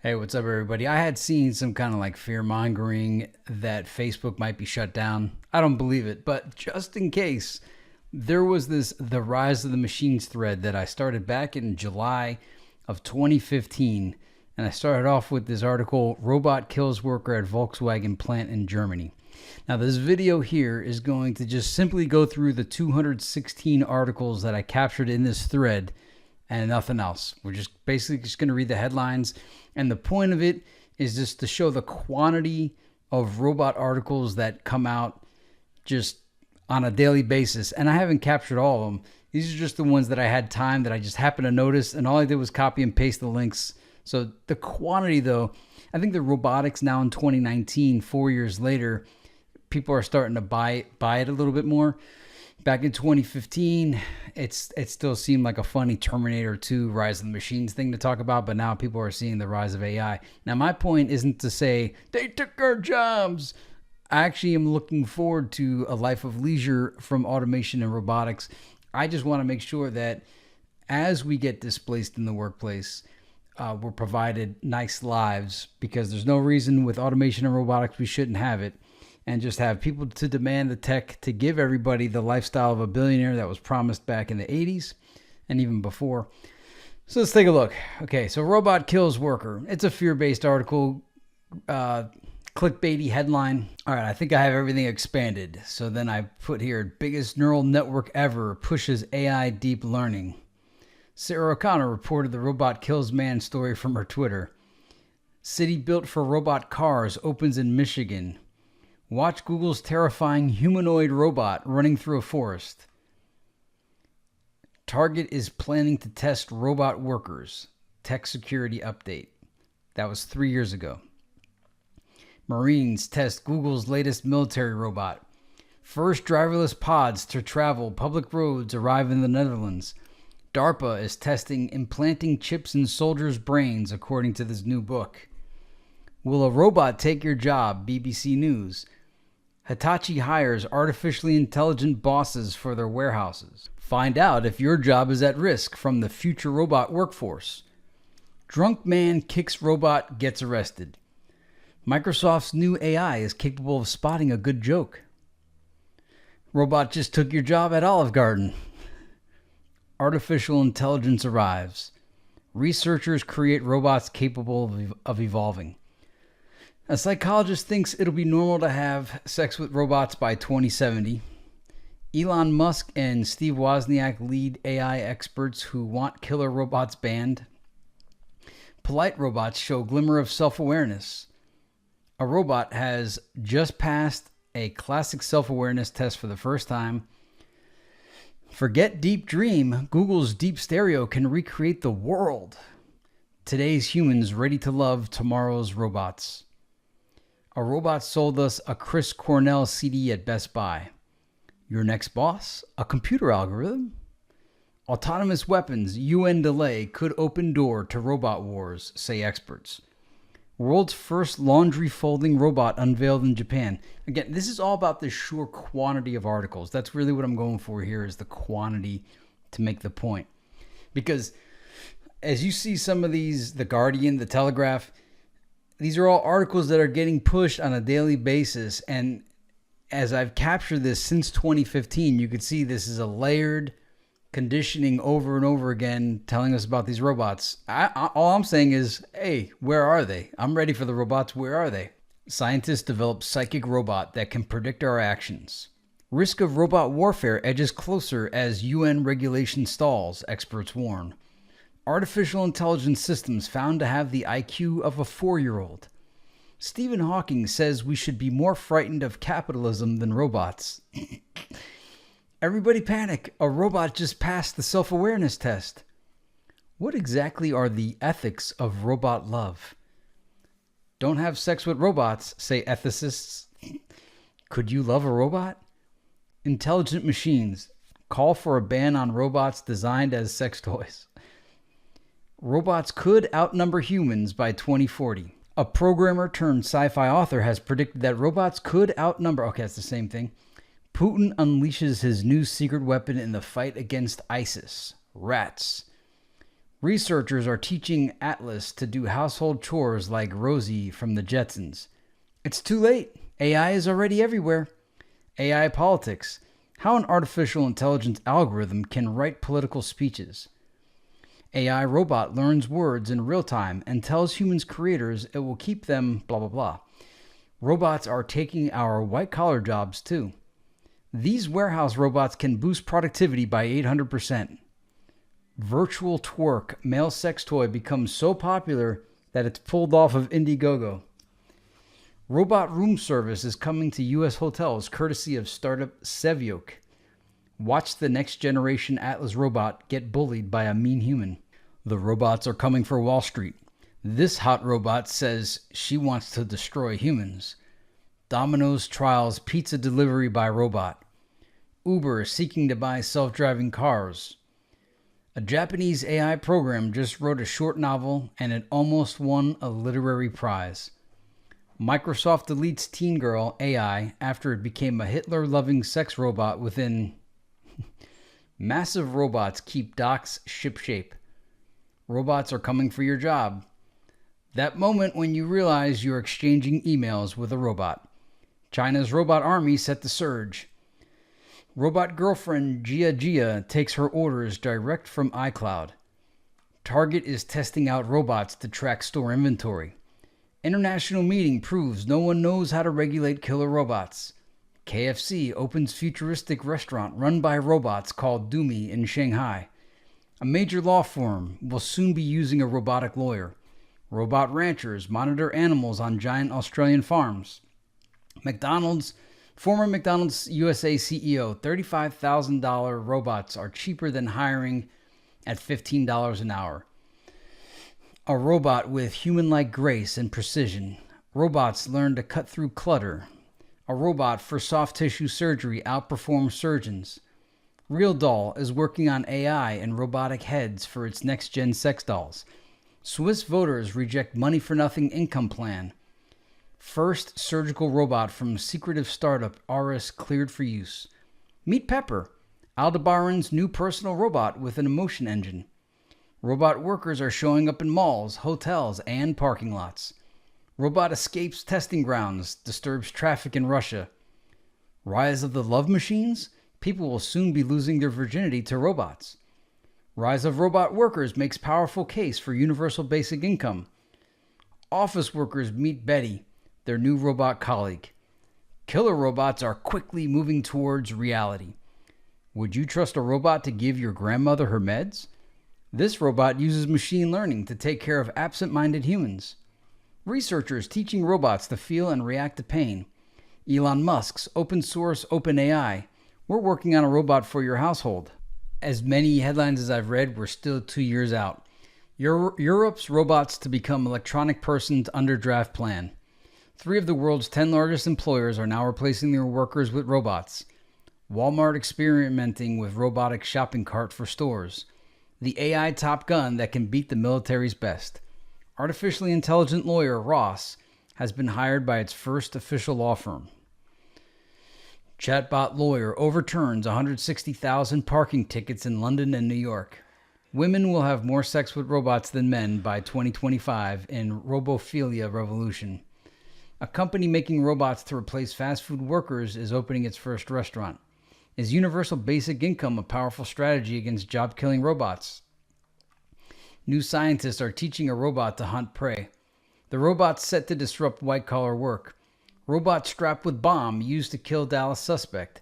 Hey, what's up, everybody? I had seen some kind of like fear mongering that Facebook might be shut down. I don't believe it, but just in case, there was this The Rise of the Machines thread that I started back in July of 2015. And I started off with this article, Robot Kills Worker at Volkswagen Plant in Germany. Now, this video here is going to just simply go through the 216 articles that I captured in this thread and nothing else. We're just basically just going to read the headlines. And the point of it is just to show the quantity of robot articles that come out just on a daily basis. And I haven't captured all of them. These are just the ones that I had time that I just happened to notice. And all I did was copy and paste the links. So the quantity, though, I think the robotics now in 2019, 4 years later, people are starting to buy it a little bit more. Back in 2015, it still seemed like a funny Terminator 2 Rise of the Machines thing to talk about, but now people are seeing the rise of AI. Now, my point isn't to say, they took our jobs. I actually am looking forward to a life of leisure from automation and robotics. I just want to make sure that as we get displaced in the workplace, we're provided nice lives, because there's no reason with automation and robotics we shouldn't have it. And just have people to demand the tech to give everybody the lifestyle of a billionaire that was promised back in the 80s and even before. So let's take a look. Okay, so robot kills worker. It's a fear-based article, clickbaity headline. All right, I think I have everything expanded. So then I put here, biggest neural network ever pushes AI deep learning. Sarah O'Connor reported the robot kills man story from her Twitter. City built for robot cars opens in Michigan. Watch Google's terrifying humanoid robot running through a forest. Target is planning to test robot workers. Tech security update. That was 3 years ago. Marines test Google's latest military robot. First driverless pods to travel public roads arrive in the Netherlands. DARPA is testing implanting chips in soldiers' brains, according to this new book. Will a robot take your job? BBC News. Hitachi hires artificially intelligent bosses for their warehouses. Find out if your job is at risk from the future robot workforce. Drunk man kicks robot, gets arrested. Microsoft's new AI is capable of spotting a good joke. Robot just took your job at Olive Garden. Artificial intelligence arrives. Researchers create robots capable of evolving. A psychologist thinks it'll be normal to have sex with robots by 2070. Elon Musk and Steve Wozniak lead AI experts who want killer robots banned. Polite robots show glimmer of self-awareness. A robot has just passed a classic self-awareness test for the first time. Forget Deep Dream. Google's Deep Stereo can recreate the world. Today's humans ready to love tomorrow's robots. A robot sold us a Chris Cornell CD at Best Buy. Your next boss? A computer algorithm? Autonomous weapons, UN delay could open door to robot wars, say experts. World's first laundry folding robot unveiled in Japan. Again, this is all about the sheer quantity of articles. That's really what I'm going for here, is the quantity to make the point. Because as you see some of these, The Guardian, The Telegraph, these are all articles that are getting pushed on a daily basis. And as I've captured this since 2015, you could see this is a layered conditioning over and over again telling us about these robots. All I'm saying is, hey, where are they? I'm ready for the robots. Where are they? Scientists develop psychic robot that can predict our actions. Risk of robot warfare edges closer as UN regulation stalls, experts warn. Artificial intelligence systems found to have the IQ of a 4-year-old. Stephen Hawking says we should be more frightened of capitalism than robots. Everybody panic. A robot just passed the self-awareness test. What exactly are the ethics of robot love? Don't have sex with robots, say ethicists. Could you love a robot? Intelligent machines. Call for a ban on robots designed as sex toys. Robots could outnumber humans by 2040. A programmer turned sci-fi author has predicted that robots could outnumber... Okay, it's the same thing. Putin unleashes his new secret weapon in the fight against ISIS. Rats. Researchers are teaching Atlas to do household chores like Rosie from the Jetsons. It's too late. AI is already everywhere. AI politics. How an artificial intelligence algorithm can write political speeches. AI robot learns words in real time and tells humans creators it will keep them blah blah blah. Robots are taking our white-collar jobs too. These warehouse robots can boost productivity by 800%. Virtual twerk male sex toy becomes so popular that it's pulled off of Indiegogo. Robot room service is coming to U.S. hotels courtesy of startup Sevyok. Watch the next generation Atlas robot get bullied by a mean human. The robots are coming for Wall Street. This hot robot says she wants to destroy humans. Domino's trials pizza delivery by robot. Uber seeking to buy self-driving cars. A Japanese AI program just wrote a short novel and it almost won a literary prize. Microsoft deletes Teen Girl AI after it became a Hitler-loving sex robot within... Massive robots keep docks shipshape. Robots are coming for your job. That moment when you realize you're exchanging emails with a robot. China's robot army set to surge. Robot girlfriend Gia Gia takes her orders direct from iCloud. Target is testing out robots to track store inventory. International meeting proves no one knows how to regulate killer robots. KFC opens futuristic restaurant run by robots called Doomy in Shanghai. A major law firm will soon be using a robotic lawyer. Robot ranchers monitor animals on giant Australian farms. Former McDonald's USA CEO, $35,000 robots are cheaper than hiring at $15 an hour. A robot with human-like grace and precision. Robots learn to cut through clutter. A robot for soft tissue surgery outperforms surgeons. Real Doll is working on AI and robotic heads for its next-gen sex dolls. Swiss voters reject money-for-nothing income plan. First surgical robot from secretive startup Aris cleared for use. Meet Pepper, Aldebaran's new personal robot with an emotion engine. Robot workers are showing up in malls, hotels, and parking lots. Robot escapes testing grounds, disturbs traffic in Russia. Rise of the love machines? People will soon be losing their virginity to robots. Rise of robot workers makes powerful case for universal basic income. Office workers meet Betty, their new robot colleague. Killer robots are quickly moving towards reality. Would you trust a robot to give your grandmother her meds? This robot uses machine learning to take care of absent-minded humans. Researchers teaching robots to feel and react to pain. Elon Musk's open source OpenAI. We're working on a robot for your household. As many headlines as I've read, we're still 2 years out. Europe's robots to become electronic persons under draft plan. 3 of the world's 10 largest employers are now replacing their workers with robots. Walmart experimenting with robotic shopping cart for stores. The AI Top Gun that can beat the military's best. Artificially intelligent lawyer Ross has been hired by its first official law firm. Chatbot lawyer overturns 160,000 parking tickets in London and New York. Women will have more sex with robots than men by 2025 in Robophilia revolution. A company making robots to replace fast food workers is opening its first restaurant. Is universal basic income a powerful strategy against job-killing robots? New scientists are teaching a robot to hunt prey. The robot's set to disrupt white-collar work. Robot strapped with bomb used to kill Dallas suspect.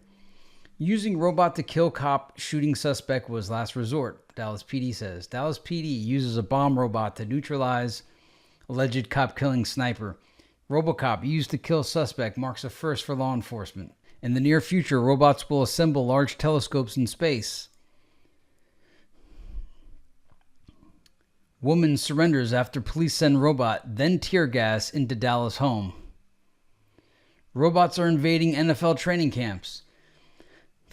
Using robot to kill cop shooting suspect was last resort, Dallas PD says. Dallas PD uses a bomb robot to neutralize alleged cop-killing sniper. RoboCop used to kill suspect marks a first for law enforcement. In the near future, robots will assemble large telescopes in space. Woman surrenders after police send robot, then tear gas into Dallas home. Robots are invading NFL training camps.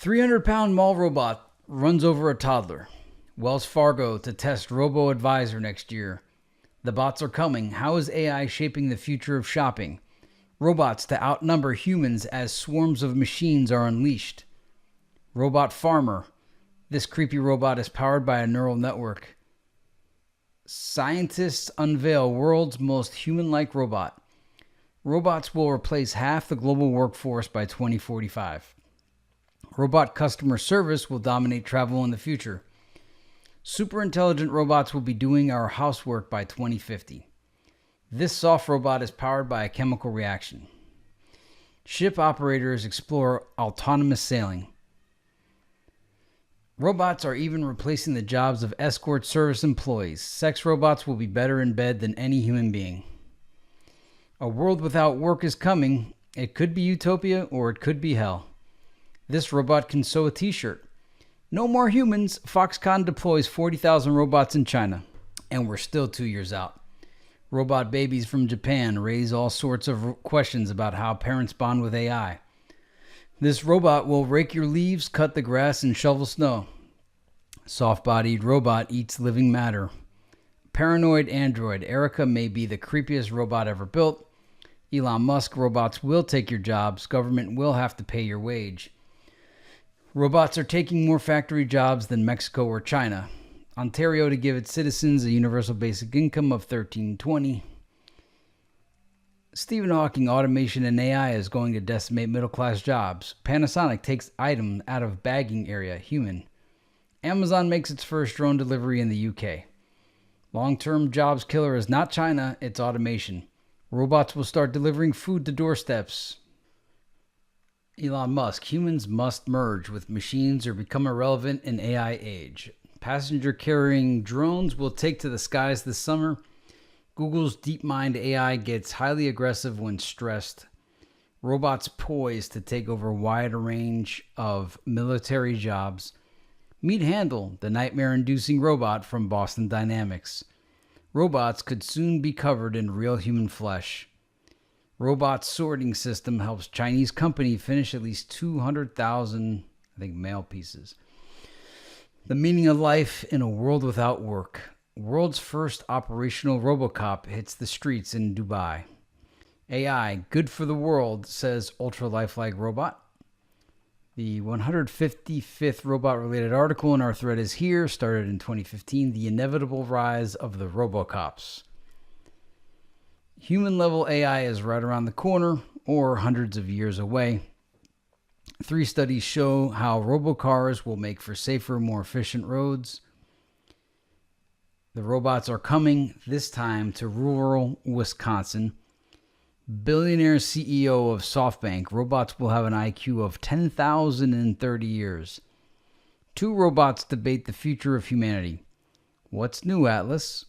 300-pound mall robot runs over a toddler. Wells Fargo to test robo-advisor next year. The bots are coming. How is AI shaping the future of shopping? Robots to outnumber humans as swarms of machines are unleashed. Robot farmer. This creepy robot is powered by a neural network. Scientists unveil world's most human-like robot. Robots will replace half the global workforce by 2045. Robot customer service will dominate travel in the future. Super intelligent robots will be doing our housework by 2050. This soft robot is powered by a chemical reaction. Ship operators explore autonomous sailing. Robots are even replacing the jobs of escort service employees. Sex robots will be better in bed than any human being. A world without work is coming. It could be utopia or it could be hell. This robot can sew a t-shirt. No more humans. Foxconn deploys 40,000 robots in China. And we're still 2 years out. Robot babies from Japan raise all sorts of questions about how parents bond with AI. This robot will rake your leaves, cut the grass, and shovel snow. Soft-bodied robot eats living matter. Paranoid android Erica may be the creepiest robot ever built. Elon Musk robots will take your jobs. Government will have to pay your wage. Robots are taking more factory jobs than Mexico or China. Ontario to give its citizens a universal basic income of $13.20. Stephen Hawking, automation and AI is going to decimate middle-class jobs. Panasonic takes item out of bagging area, human. Amazon makes its first drone delivery in the UK. Long-term jobs killer is not China, it's automation. Robots will start delivering food to doorsteps. Elon Musk, humans must merge with machines or become irrelevant in AI age. Passenger-carrying drones will take to the skies this summer. Google's DeepMind AI gets highly aggressive when stressed. Robots poised to take over a wide range of military jobs. Meet Handle, the nightmare-inducing robot from Boston Dynamics. Robots could soon be covered in real human flesh. Robot sorting system helps Chinese company finish at least 200,000, mail pieces. The meaning of life in a world without work. World's first operational RoboCop hits the streets in Dubai. AI, good for the world, says ultra lifelike robot. The 155th robot-related article in our thread is here, started in 2015, The Inevitable Rise of the RoboCops. Human-level AI is right around the corner, or hundreds of years away. 3 studies show how robocars will make for safer, more efficient roads. The robots are coming, this time to rural Wisconsin. Billionaire CEO of SoftBank, robots will have an IQ of 10,000 in 30 years. 2 robots debate the future of humanity. What's new, Atlas?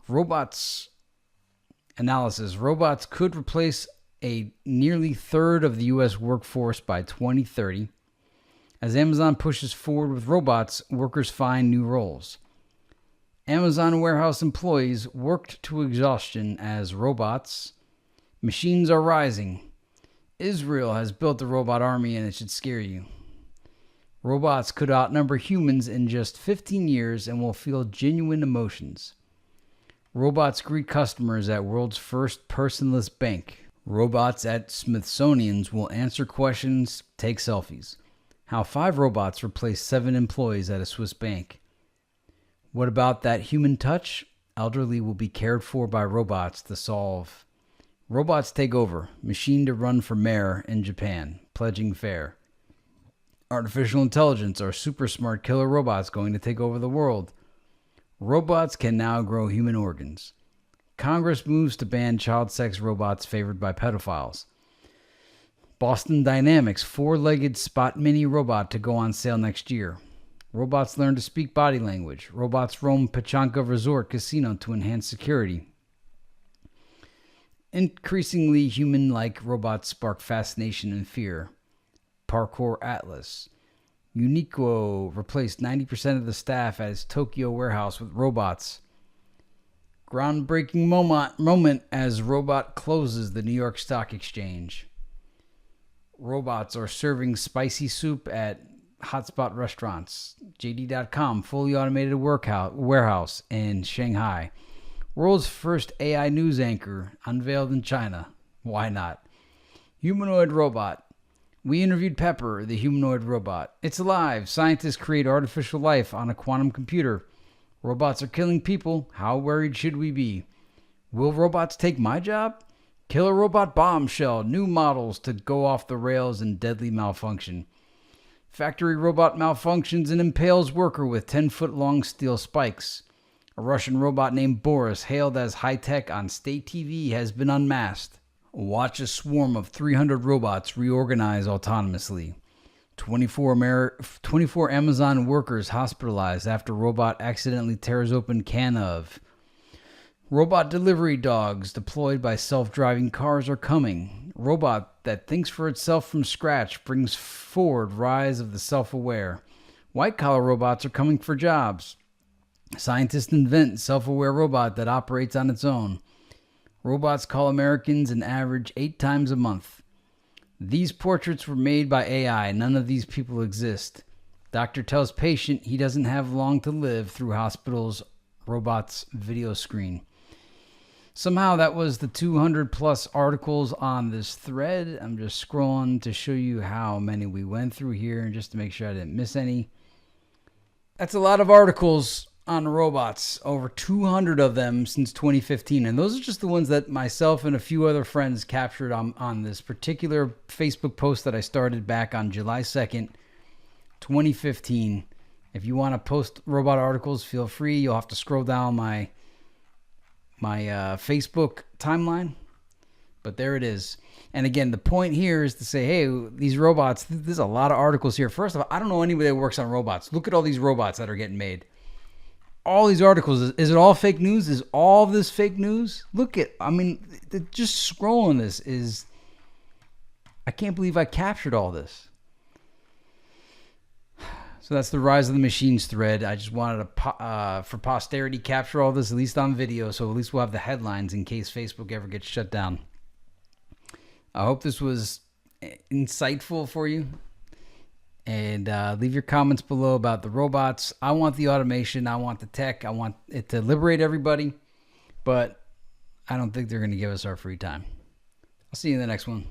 Robots analysis. Robots could replace a nearly third of the U.S. workforce by 2030. As Amazon pushes forward with robots, workers find new roles. Amazon warehouse employees worked to exhaustion as robots. Machines are rising. Israel has built a robot army and it should scare you. Robots could outnumber humans in just 15 years and will feel genuine emotions. Robots greet customers at world's first personless bank. Robots at Smithsonian's will answer questions, take selfies. How 5 robots replace 7 employees at a Swiss bank. What about that human touch? Elderly will be cared for by robots to solve. Robots take over. Machine to run for mayor in Japan. Pledging fair. Artificial intelligence are super smart killer robots going to take over the world. Robots can now grow human organs. Congress moves to ban child sex robots favored by pedophiles. Boston Dynamics 4-legged Spot Mini robot to go on sale next year. Robots learn to speak body language. Robots roam Pachanka Resort Casino to enhance security. Increasingly human-like robots spark fascination and fear. Parkour Atlas. Uniqlo replaced 90% of the staff at its Tokyo warehouse with robots. Groundbreaking moment as robot closes the New York Stock Exchange. Robots are serving spicy soup at hotspot restaurants. JD.com, fully automated warehouse in Shanghai. World's first AI news anchor unveiled in China. Why not? Humanoid robot. We interviewed Pepper, the humanoid robot. It's alive. Scientists create artificial life on a quantum computer. Robots are killing people. How worried should we be? Will robots take my job? Killer robot bombshell. New models to go off the rails and deadly malfunction. Factory robot malfunctions and impales worker with 10-foot-long steel spikes. A Russian robot named Boris, hailed as high-tech on state TV, has been unmasked. Watch a swarm of 300 robots reorganize autonomously. 24 Amazon workers hospitalized after robot accidentally tears open can of. Robot delivery dogs deployed by self-driving cars are coming. Robot that thinks for itself from scratch brings forward rise of the self-aware. White-collar robots are coming for jobs. Scientists invent self-aware robot that operates on its own. Robots call Americans an average 8 times a month. These portraits were made by AI. None of these people exist. Doctor tells patient he doesn't have long to live through hospital's robot's video screen. Somehow that was the 200 plus articles on this thread. I'm just scrolling to show you how many we went through here and just to make sure I didn't miss any. That's a lot of articles on robots, over 200 of them since 2015. And those are just the ones that myself and a few other friends captured on this particular Facebook post that I started back on July 2nd, 2015. If you want to post robot articles, feel free. You'll have to scroll down my Facebook timeline, but there it is. And again, the point here is to say, hey, these robots, there's a lot of articles here. First of all, I don't know anybody that works on robots. Look at all these robots that are getting made. All these articles, is it all fake news? Is all of this fake news? Just scrolling this is, I can't believe I captured all this. So that's the Rise of the Machines thread. I just wanted to, for posterity, capture all this, at least on video, so at least we'll have the headlines in case Facebook ever gets shut down. I hope this was insightful for you. And leave your comments below about the robots. I want the automation. I want the tech. I want it to liberate everybody. But I don't think they're going to give us our free time. I'll see you in the next one.